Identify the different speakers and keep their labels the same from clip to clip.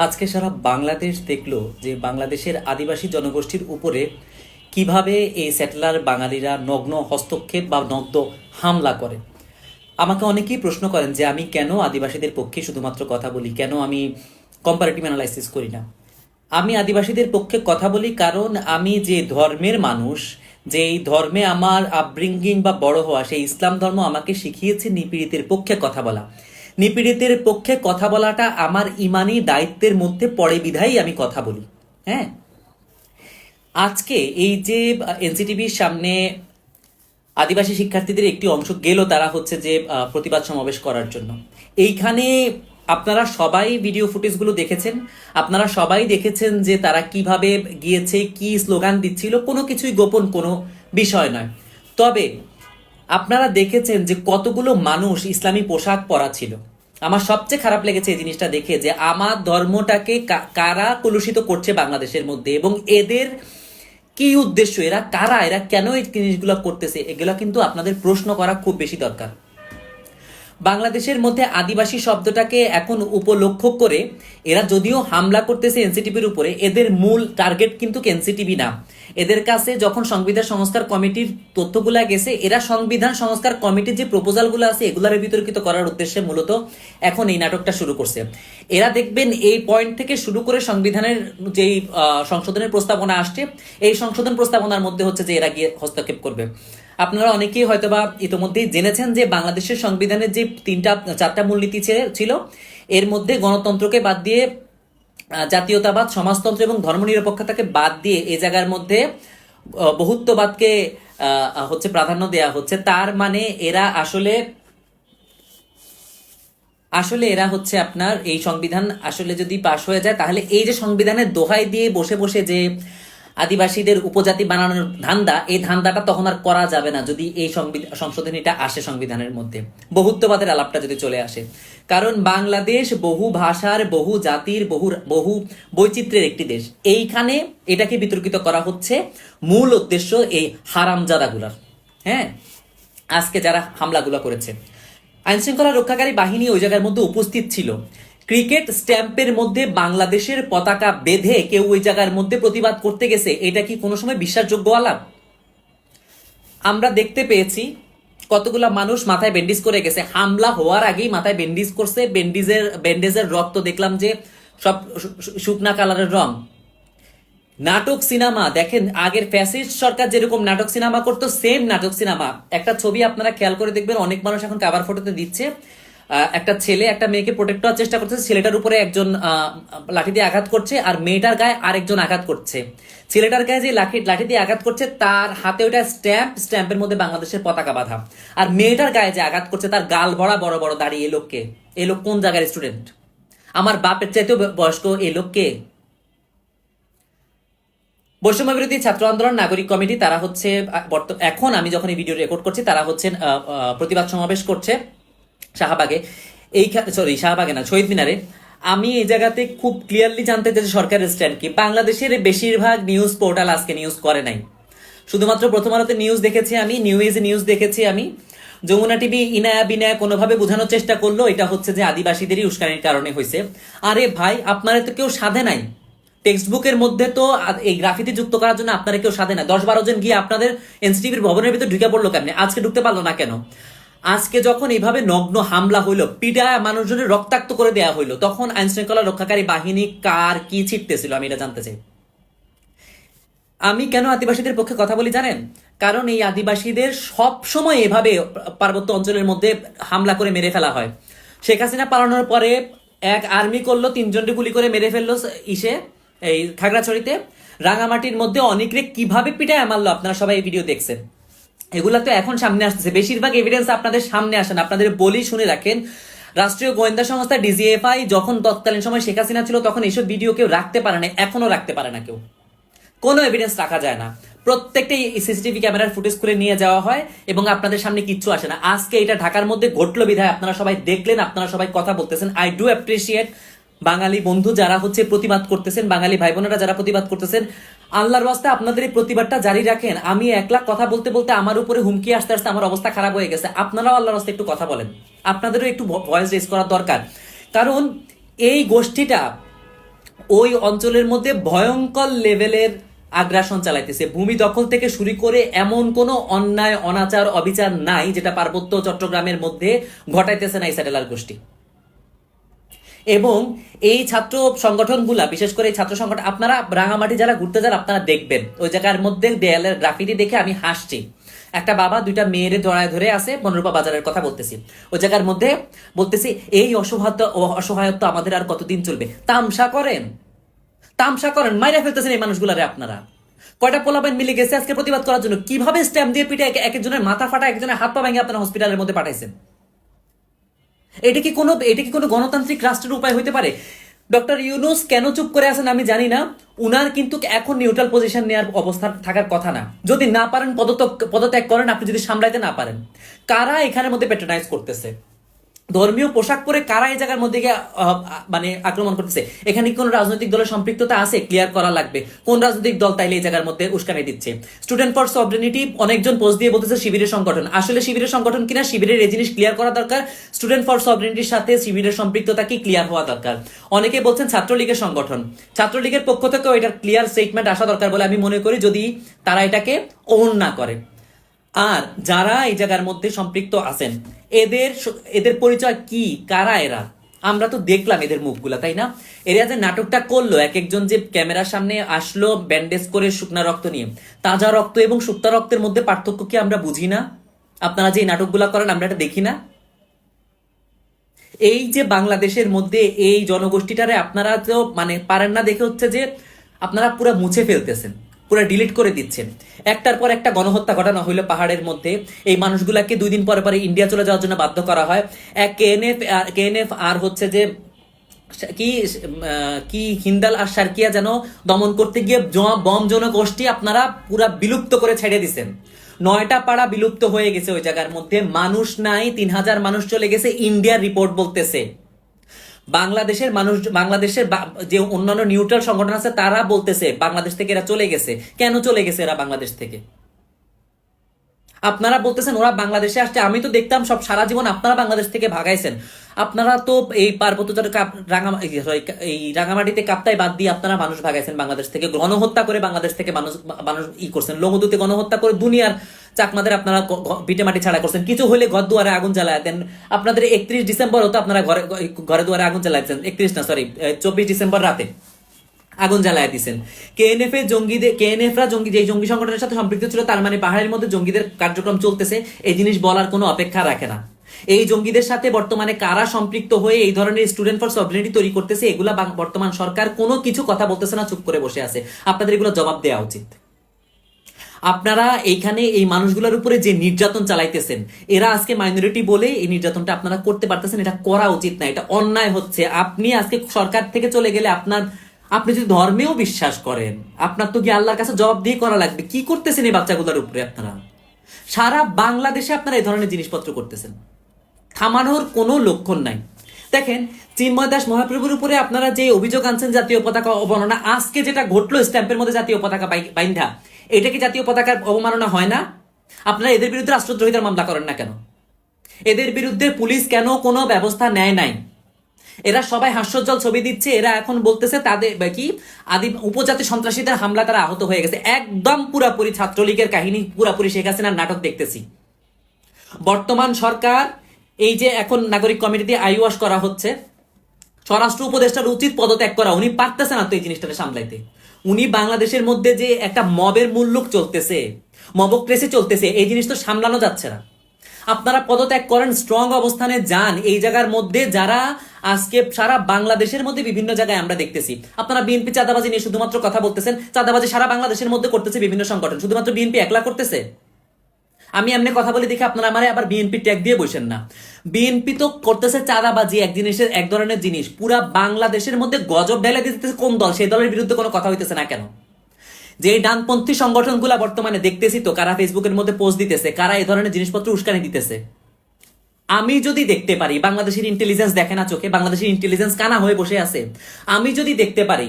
Speaker 1: আজকে সারা বাংলাদেশ দেখলো যে বাংলাদেশের আদিবাসী জনগোষ্ঠীর উপরে কিভাবে এই সেটেলার বাঙালিরা নগ্ন হস্তক্ষেপ বা নগ্ন হামলা করে। আমাকে অনেকেই প্রশ্ন করেন যে আমি কেন আদিবাসীদের পক্ষে শুধুমাত্র কথা বলি, কেন আমি কম্পারেটিভ অ্যানালাইসিস করি না। আমি আদিবাসীদের পক্ষে কথা বলি কারণ আমি যে ধর্মের মানুষ, যে এই ধর্মে আমার আপব্রিঙ্গিং বা বড় হওয়া, সেই ইসলাম ধর্ম আমাকে শিখিয়েছে নিপীড়িতের পক্ষে কথা বলা। নিপীড়িতের পক্ষে কথা বলাটা আমার ইমানি দায়িত্বের মধ্যে পড়ে বিধাই আমি কথা বলি। হ্যাঁ, আজকে এই যে এনসিটিভির সামনে আদিবাসী শিক্ষার্থীদের একটি অংশ গেল, তারা হচ্ছে যে প্রতিবাদ সমাবেশ করার জন্য। এইখানে আপনারা সবাই ভিডিও ফুটেজগুলো দেখেছেন, আপনারা সবাই দেখেছেন যে তারা কিভাবে গিয়েছে, কি স্লোগান দিচ্ছিল। কোনো কিছুই গোপন কোনো বিষয় নয়। তবে আপনারা দেখেছেন যে কতগুলো মানুষ ইসলামী পোশাক পরা ছিল। আমার সবচেয়ে খারাপ লেগেছে এই জিনিসটা দেখে যে আমার ধর্মটাকে কারা কলুষিত করছে বাংলাদেশের মধ্যে, এবং এদের কি উদ্দেশ্য, এরা কারা, এরা কেন এই জিনিসগুলো করতেছে, এগুলো কিন্তু আপনাদের প্রশ্ন করা খুব বেশি দরকার। বাংলাদেশের মধ্যে আদিবাসী শব্দটাকে এখন উপলক্ষ করে এরা যদিও হামলা করতেছে এনসিটিভির উপরে, এদের মূল টার্গেট কিন্তু এনসিটিভি না। এদের কাছে যখন সংবিধান সংস্কার কমিটির তথ্যগুলা গেছে, এরা সংবিধান সংস্কার কমিটির যে প্রপোজালগুলো আছে এগুলার বিতর্কিত করার উদ্দেশ্যে মূলত এখন এই নাটকটা শুরু করছে। এরা দেখবেন এই পয়েন্ট থেকে শুরু করে সংবিধানের যেই সংশোধনের প্রস্তাবনা আসছে, এই সংশোধন প্রস্তাবনার মধ্যে হচ্ছে যে এরা গিয়ে হস্তক্ষেপ করবে। আপনারা অনেকেই হয়তোবা ইতিমধ্যেই জেনেছেন যে বাংলাদেশের সংবিধানের যে চারটা মূলনীতি ছিল, এর মধ্যে গণতন্ত্রকে বাদ দিয়ে, জাতীয়তাবাদ, সমাজতন্ত্র এবং ধর্মনিরপেক্ষতাকে বাদ দিয়ে এই জায়গার মধ্যে বহুত্ববাদকে হচ্ছে প্রাধান্য দেয়া হচ্ছে। তার মানে এরা আসলে এরা হচ্ছে আপনার এই সংবিধান আসলে যদি পাশ হয়ে যায়, তাহলে এই যে সংবিধানের দোহাই দিয়ে বসে বসে যে আদিবাসীদের উপজাতি বানানোর ধান্দা, এই ধান্দাটা তখন আর করা যাবে না যদি এই সংশোধনীটা আসে সংবিধানের মধ্যে, বহুত্ববাদের আলাপটা যদি চলে আসে। কারণ বাংলাদেশ বহু ভাষার, বহু জাতির, বহু বৈচিত্র্যের একটি দেশ। এইখানে এটাকে বিতর্কিত করা হচ্ছে মূল উদ্দেশ্য এই হারামজাদাগুলার। হ্যাঁ, আজকে যারা হামলাগুলো করেছে, আইনশৃঙ্খলা রক্ষাকারী বাহিনী ওই জায়গার মধ্যে উপস্থিত ছিল। ক্রিকেট স্ট্যাম্পের মধ্যে বাংলাদেশের পতাকা বেঁধে কেউ ওই জায়গার মধ্যে প্রতিবাদ করতে গেছে, এটা কি কোনো সময় বিশ্বাসযোগ্য আলাপ? আমরা দেখতে পেয়েছি কতগুলা মানুষ মাথায় ব্যান্ডেজ করে গেছে, হামলা হওয়ার আগেই মাথায় ব্যান্ডেজ করছে। ব্যান্ডেজের রক্ত দেখলাম যে সব শুকনা কালারের রং। নাটক সিনেমা দেখেন, আগের ফ্যাসিস্ট সরকার যেরকম নাটক সিনেমা করতো, সেম নাটক সিনেমা। একটা ছবি আপনারা খেয়াল করে দেখবেন, অনেক মানুষ এখন কাভার ফটোতে দিচ্ছে, একটা ছেলে একটা মেয়েকে প্রোটেক্ট করার চেষ্টা করছে, ছেলেটার উপরে একজন লাঠি দিয়ে আঘাত করছে, আর মেয়েটার গায়ে আরেকজন আঘাত করছে। ছেলেটার গায়ে যে লাঠি দিয়ে আঘাত করছে তার হাতে ওটা স্ট্যাম্পের মধ্যে বাংলাদেশের পতাকা বাঁধা, আর মেয়েটার গায়ে যে আঘাত করছে তার গাল ভরা বড় বড় দাড়ি। এ লোক কোন জায়গার স্টুডেন্ট? আমার বাপের চাইতেও বয়স্ক এই লোককে। বৈষম্য বিরোধী ছাত্র আন্দোলন নাগরিক কমিটি, তারা হচ্ছে এখন আমি যখন এই ভিডিও রেকর্ড করছি, তারা হচ্ছে প্রতিবাদ সমাবেশ করছে শাহবাগে। শাহবাগে না, শহীদ মিনারে। আমি এই জায়গাতে খুব ক্লিয়ারলি জানতে চাই সরকারের স্ট্যান্ড কি। বাংলাদেশের বেশিরভাগ নিউজ পোর্টাল আজকে নিউজ করে নাই, শুধুমাত্র প্রথম আলোতে নিউজ দেখেছি আমি, নিউজ দেখেছি আমি, যমুনা টিভি ইনায়া বিনায়া কোনোভাবে বোঝানোর চেষ্টা করলো এটা হচ্ছে যে আদিবাসীদেরই উস্কানির কারণে হয়েছে। আরে ভাই, আপনারা তো কেউ সাধে নাই। টেক্সট বুকের মধ্যে তো এই গ্রাফিতি যুক্ত করার জন্য আপনারা কেউ সাধে না। 10-12 জন গিয়ে আপনাদের এনসিটিভির ভবনের ভিতরে ঢুকে পড়লো কেমনে? আজকে ঢুকতে পারলো না কেন? আজকে যখন এইভাবে নগ্ন হামলা হইলো, পিটায় মানুষজনের রক্তাক্ত করে দেয়া হইলো, তখন আইন শৃঙ্খলা রক্ষাকারী বাহিনী কার কি ছিটতেছিল আমি এটা জানতে চাই। আমি কেন আদিবাসীদের পক্ষে কথা বলি জানেন? কারণ এই আদিবাসীদের সব সময় এভাবে পার্বত্য অঞ্চলের মধ্যে হামলা করে মেরে ফেলা হয়। শেখ হাসিনা পালানোর পরে এক আর্মি করলো, 3 জনকে গুলি করে মেরে ফেললো এই খাগড়াছড়িতে। রাঙামাটির মধ্যে অনেকরে কিভাবে পিটায় মারলো আপনারা সবাই এই ভিডিও দেখছেন। এগুলা তো এখন সামনে আসতেছে, বেশিরভাগ এভিডেন্স আপনাদের সামনে আসেন। আপনাদের বলি শুনে রাখেন, রাষ্ট্রীয় গোয়েন্দা সংস্থা ডিজিএফআই যখন তৎকালীন সময় শেখ হাসিনা ছিল, তখন এইসব ভিডিও কেউ রাখতে পারে না, এখনো রাখতে পারে না কেউ। কোনো এভিডেন্স রাখা যায় না। প্রত্যেকটাই সিসিটিভি ক্যামেরার ফুটেজ খুলে নিয়ে যাওয়া হয় এবং আপনাদের সামনে কিচ্ছু আসে না। আজকে এটা ঢাকার মধ্যে ঘটলো বিধায় আপনারা সবাই দেখলেন, আপনারা সবাই কথা বলতেছেন। আই ডু অ্যাপ্রিসিয়েট বাঙালি বন্ধু যারা হচ্ছে প্রতিবাদ করতেছেন, বাঙালি ভাই বোনেরা যারা প্রতিবাদ করতেছেন। আল্লাহর ওয়াস্তে আপনাদের এই প্রতিবাদটা জারি রাখেন। আমি একলা কথা বলতে বলতে আমার উপরে হুমকি আসতে আসতে আমার অবস্থা খারাপ হয়ে গেছে। আপনারাও আল্লাহর ওয়াস্তে একটু কথা বলেন, আপনাদেরও একটু ভয়েস রেজ করার দরকার। কারণ এই গোষ্ঠীটা ওই অঞ্চলের মধ্যে ভয়ঙ্কর লেভেলের আগ্রাসন চালাইতেছে। ভূমি দখল থেকে শুরু করে এমন কোনো অন্যায় অনাচার অবিচার নাই যেটা পার্বত্য চট্টগ্রামের মধ্যে ঘটাইতেছে না এই স্যাটেলার গোষ্ঠী। এবং এই ছাত্র সংগঠনগুলা, বিশেষ করে এই ছাত্র সংগঠন, আপনারা রাঙামাটি যারা ঘুরতে যান আপনারা দেখবেন ওই জায়গার মধ্যে দেয়ালের গ্রাফিটি দেখে আমি হাসছি। একটা বাবা দুইটা মেয়ের জড়ায় ধরে আছে, বনরূপা বাজারের কথা বলতেছি, ওই জায়গার মধ্যে বলতেছি এই অসহায়ত্ব আমাদের আর কতদিন চলবে। তামসা করেন, তামসা করেন, মাইরা ফেলতেছেন এই মানুষগুলারে আপনারা। কয়টা পোলাপাইন মিলে গেছে আজকে প্রতিবাদ করার জন্য, কিভাবে স্ট্যাম্প দিয়ে পিঠে এক একজনের মাথা ফাটা, একজনের হাত পা ভেঙে আপনারা হসপিটালের মধ্যে পাঠাইছেন। এটা কি কোনো গণতান্ত্রিক রাষ্ট্রের উপায় হইতে পারে? ডক্টর ইউনূস কেন চুপ করে আছেন আমি জানি না। উনার কিন্তু এখন নিউট্রাল পজিশন নেওয়ার অবস্থা থাকার কথা না। যদি না পারেন পদত্যাগ করেন, আপনি যদি সামলাইতে না পারেন। কারা এখানের মধ্যে প্যাট্রোনাইজ করতেছে? ধর্মীয় পোশাক পরে কারা এই জায়গার মধ্যে গিয়ে মানে আক্রমণ করতেছে? এখানে কি কোন রাজনৈতিক দলের সম্পৃক্ততা আছে? ক্লিয়ার করা লাগবে। কোন রাজনৈতিক দল তাইলে এই জায়গার মধ্যে উস্কানি দিচ্ছে? স্টুডেন্ট ফর সভরেনিটি অনেকজন পোস্ট দিয়ে বলতেছে শিবিরের সংগঠন। আসলে শিবিরের সংগঠন কিনা, শিবিরের এই জিনিস ক্লিয়ার করা দরকার। স্টুডেন্ট ফর সভরেনিটির সাথে শিবিরের সম্পৃক্ততা কি ক্লিয়ার হওয়া দরকার। অনেকে বলছেন ছাত্রলীগের সংগঠন, ছাত্রলীগের পক্ষ থেকেও এটার ক্লিয়ার স্টেটমেন্ট আসা দরকার বলে আমি মনে করি, যদি তারা এটাকে ওন না করে। আর যারা এই জায়গার মধ্যে সম্পৃক্ত আছেন, এদের পরিচয় কি, কারা এরা? আমরা তো দেখলাম এদের মুখগুলা, তাই না? এরা যে নাটকটা করলো, এক একজন যে ক্যামেরার সামনে আসলো ব্যান্ডেজ করে শুকনা রক্ত নিয়ে, তাজা রক্ত এবং শুকনা রক্তের মধ্যে পার্থক্য কি আমরা বুঝি না? আপনারা যে নাটকগুলা করেন আমরা এটা দেখি না? এই যে বাংলাদেশের মধ্যে এই জনগোষ্ঠীটারে আপনারা তো মানে পারেন না দেখে হচ্ছে যে আপনারা পুরো মুছে ফেলতেছেন, পুরো ডিলিট করে দিচ্ছেন। একটার পর একটা গণহত্যা ঘটানো হইলো পাহাড়ের মধ্যে। এই মানুষগুলাকে 2 দিন পরে পরে ইন্ডিয়া চলে যাওয়ার জন্য বাধ্য করা হয়। এক কেএনএফ আর হচ্ছে যে কি হিন্দাল আর সার্কিয়া যেন দমন করতে গিয়ে বম জনগোষ্ঠী আপনারা পুরা বিলুপ্ত করে ছেড়ে দিছেন। 9টা পাড়া বিলুপ্ত হয়ে গেছে ওই জায়গার মধ্যে, মানুষ নাই। 3000 মানুষ চলে গেছে, ইন্ডিয়ার রিপোর্ট বলতেছে। বাংলাদেশের যে অন্যান্য নিউট্রাল সংগঠন আছে তারা বলতেছে বাংলাদেশ থেকে এরা চলে গেছে। কেন চলে গেছে এরা বাংলাদেশ থেকে? আপনারা বলতেছেন ওরা বাংলাদেশে আসছে। আমি তো দেখতাম সব সারা জীবন আপনারা বাংলাদেশ থেকে ভাগাইছেন। আপনারা তো এই পার্বত্য এই রাঙামাটিতে কাপ্তাই বাদ দিয়ে আপনারা মানুষ ভাগাইছেন বাংলাদেশ থেকে, গণহত্যা করে বাংলাদেশ থেকে মানুষ করছেন। লংদুতে গণহত্যা করে দুনিয়ার চাকমাদের আপনারা ভিটে মাটি ছাড়া করছেন। কিছু হলে ঘর দুয়ারে আগুন জ্বালায় দেন। আপনাদের 31 ডিসেম্বর হতো আপনারা ঘরে দুয়ারে আগুন জ্বালাইছেন। 24 ডিসেম্বর রাতে আগুন জ্বালায় দিচ্ছেন। কেএনএফরা যে জঙ্গি সংগঠনের সাথে সম্পৃক্ত ছিল, তার মানে পাহাড়ের মধ্যে জঙ্গিদের কার্যক্রম চলতেছে, এই জিনিস বলার কোনো অপেক্ষা রাখে না। এই জঙ্গিদের সাথে বর্তমানে কারা সম্পৃক্ত হয়ে এই ধরনের স্টুডেন্ট ফর সভরেনিটি তৈরি করতেছে, এগুলা বর্তমান সরকার কোনো কিছু কথা বলতেছে না, চুপ করে বসে আছে। আপনাদের এগুলো জবাব দেওয়া উচিত। আপনারা এইখানে এই মানুষগুলোর উপরে যে নির্যাতন চালাইতেছেন, এরা আজকে মাইনরিটি বলে এই নির্যাতনটা আপনারা করতে পারতেছেন, এটা করা উচিত না, এটা অন্যায় হচ্ছে। আপনি আজকে সরকার থেকে চলে গেলে আপনি যদি ধর্মেও বিশ্বাস করেন, আপনার তো কি আল্লাহর কাছে জবাব দিয়ে করা লাগবে। কি করতেছেন এই বাচ্চাগুলোর উপরে? আপনারা সারা বাংলাদেশে আপনারা এই ধরনের জিনিসপত্র করতেছেন, থামানোর কোনো লক্ষণ নাই। দেখেন, চিন্ময় দাস মহাপ্রভুর উপরে আপনারা যে অভিযোগ আনছেন জাতীয় পতাকা অবমাননা, আজকে যেটা ঘটলো স্ট্যাম্পের মধ্যে জাতীয় পতাকা বাইন্ধা, এটা কি জাতীয় পতাকার অবমাননা হয় না? আপনারা এদের বিরুদ্ধে রাষ্ট্রদ্রোহিতার মামলা করেন না কেন? এদের বিরুদ্ধে পুলিশ কেন কোনো ব্যবস্থা নেয় নাই? এরা সবাই হাস্যজ্জ্বল ছবি দিচ্ছে। এরা এখন বলতেছে তাদের কি উপজাতি সন্ত্রাসীদের হামলা তারা আহত হয়ে গেছে। একদম পুরাপুরি ছাত্রলীগের কাহিনী, পুরাপুরি শেখ হাসিনার নাটক দেখতেছি। বর্তমান সরকার এই যে এখন নাগরিক কমিটি দিয়ে আইওয়াশ করা হচ্ছে, স্বরাষ্ট্র উপদেষ্টার উচিত পদত্যাগ করা। উনি পারতেছে না তো এই জিনিসটা সামলাইতে। উনি বাংলাদেশের মধ্যে যে একটা মবের মুল্লুক চলতেছে, মবক্রেসি চলতেছে, এই জিনিস তো সামলানো যাচ্ছে না। আপনারা পদত্যাগ করেন, স্ট্রং অবস্থানে যান। এই জায়গার মধ্যে যারা আজকে সারা বাংলাদেশের মধ্যে বিভিন্ন জায়গায় আমরা দেখতেছি, আপনারা বিএনপি চাঁদাবাজি নিয়ে শুধুমাত্র কথা বলতেছেন। চাঁদাবাজি সারা বাংলাদেশের মধ্যে করতেছে বিভিন্ন সংগঠন, শুধুমাত্র বিএনপি একলা করতেছে? আমি এমনি কথা বলে দেখি আপনারা আমারে আবার বিএনপি ট্যাগ দিয়ে বসেন না। বিএনপি তো করতেছে চাঁদাবাজি, এক ধরনের জিনিস। পুরা বাংলাদেশের মধ্যে গজব ঢেলে দিতেছে কোন দল? সেই দলের বিরুদ্ধে কোনো কথা হইতেছে না কেন? যে ডানপন্থী সংগঠনগুলা বর্তমানে দেখতেছি তো কারা ফেসবুকের মধ্যে পোস্ট দিতেছে, কারা এই ধরনের জিনিসপত্র উস্কানি দিতেছে। আমি যদি দেখতে পারি, বাংলাদেশের ইন্টেলিজেন্স দেখে না চোখে, বাংলাদেশের ইন্টেলিজেন্স কানা হয়ে বসে আছে। আমি যদি দেখতে পারি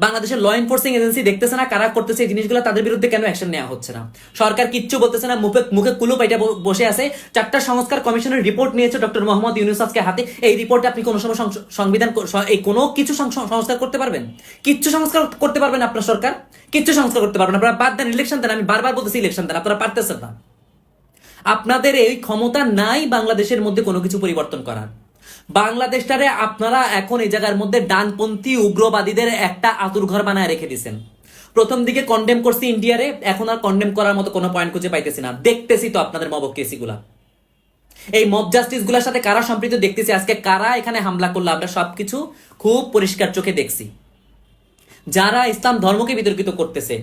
Speaker 1: বাংলাদেশের ল এনফোর্সিং এজেন্সি দেখতেছে না কারা করতেছে এই জিনিসগুলো, তাদের বিরুদ্ধে কেন অ্যাকশন নেওয়া হচ্ছে না? সরকার কিচ্ছু বলতেছে না, মুখে মুখে কুলুপ এটা বসে আছে। 4টা সংস্কার কমিশনের রিপোর্ট নিয়েছে ডক্টর মোহাম্মদ ইউনূস আজকে হাতে। এই রিপোর্টে আপনি কোনো সময় সংবিধান এই কোনো কিছু সংস্কার করতে পারবেন? কিচ্ছু সংস্কার করতে পারবেন আপনার সরকার? কিচ্ছু সংস্কার করতে পারবেন? আপনারা বাদ দেন, ইলেকশন দেন। আমি বারবার বলতেছি ইলেকশন দেন, আপনারা পারতেছেন না। আপনাদের এই ক্ষমতা নাই বাংলাদেশের মধ্যে কোনো কিছু পরিবর্তন করার। বাংলাদেশটারে আপনারা এখন এই জায়গার মধ্যে ডানপন্থী উগ্রবাদীদের একটা আতুরঘর বানায় রেখে দিছেন। প্রথম দিকে কন্ডেম করছি ইন্ডিয়ারে, এখন আর কন্ডেম করার মতো কোনো পয়েন্ট খুঁজে পাইতেছি না। দেখতেছি তো আপনাদের মব কেসিগুলা, এই মব জাস্টিস গুলার সাথে কারা সম্পৃক্ত দেখতেছি। আজকে কারা এখানে হামলা করলো আমরা সবকিছু খুব পরিষ্কার চোখে দেখছি। যারা ইসলাম ধর্মকে বিতর্কিত করতেছে,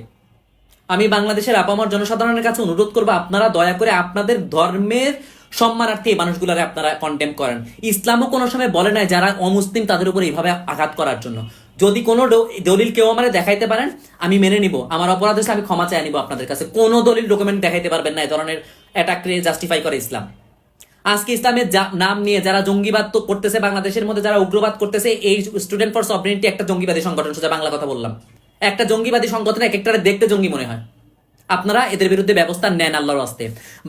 Speaker 1: আমি বাংলাদেশের আপামর জনসাধারণের কাছে অনুরোধ করবো, আপনারা দয়া করে আপনাদের ধর্মের সম্মানার্থে এই মানুষগুলারে আপনারা কন্ডেম করেন। ইসলামও কোনো সময় বলে নাই যারা অমুসলিম তাদের উপর এইভাবে আঘাত করার জন্য। যদি কোনো দলিল কেউ আমার দেখাইতে পারেন আমি মেনে নিব, আমার অপরাধ হচ্ছে আমি ক্ষমা চাই নিব আপনাদের কাছে। কোনো দলিল ডকুমেন্ট দেখাইতে পারবেন না এই ধরনের অ্যাটাককে জাস্টিফাই করে ইসলাম। আজকে ইসলামের নাম নিয়ে যারা জঙ্গিবাদ তো করতেছে, বাংলাদেশের মধ্যে যারা উগ্রবাদ করতেছে, এই স্টুডেন্ট ফর সভরেনিটি একটা জঙ্গিবাদী সংগঠন, সোজা বাংলা কথা বললাম, একটা জঙ্গিবাদী সংগঠন, এক একটা দেখতে জঙ্গি মনে হয়। আপনারা এদের বিরুদ্ধে ব্যবস্থা নেন আল্লাহর রাস্তে।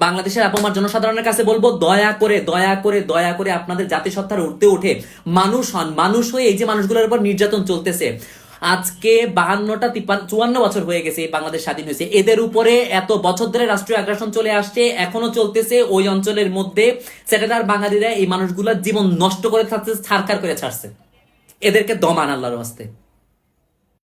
Speaker 1: বাংলাদেশের আপমার জনসাধারণের কাছে বলবো, দয়া করে দয়া করে দয়া করে আপনাদের জাতিসত্তার উঠতে উঠে মানুষ হন। মানুষ হয়ে এই যে মানুষগুলোর উপর নির্যাতন চলতেছে, আজকে 52-54 বছর হয়ে গেছে বাংলাদেশ স্বাধীন হয়েছে, এদের উপরে এত বছর ধরে রাষ্ট্রীয় আগ্রাসন চলে আসছে, এখনো চলতেছে। ওই অঞ্চলের মধ্যে সেটেলার বাঙালিরা এই মানুষগুলোর জীবন নষ্ট করে থাকছে, ছারখার করে ছাড়ছে। এদেরকে দমান আল্লাহর রাস্তে।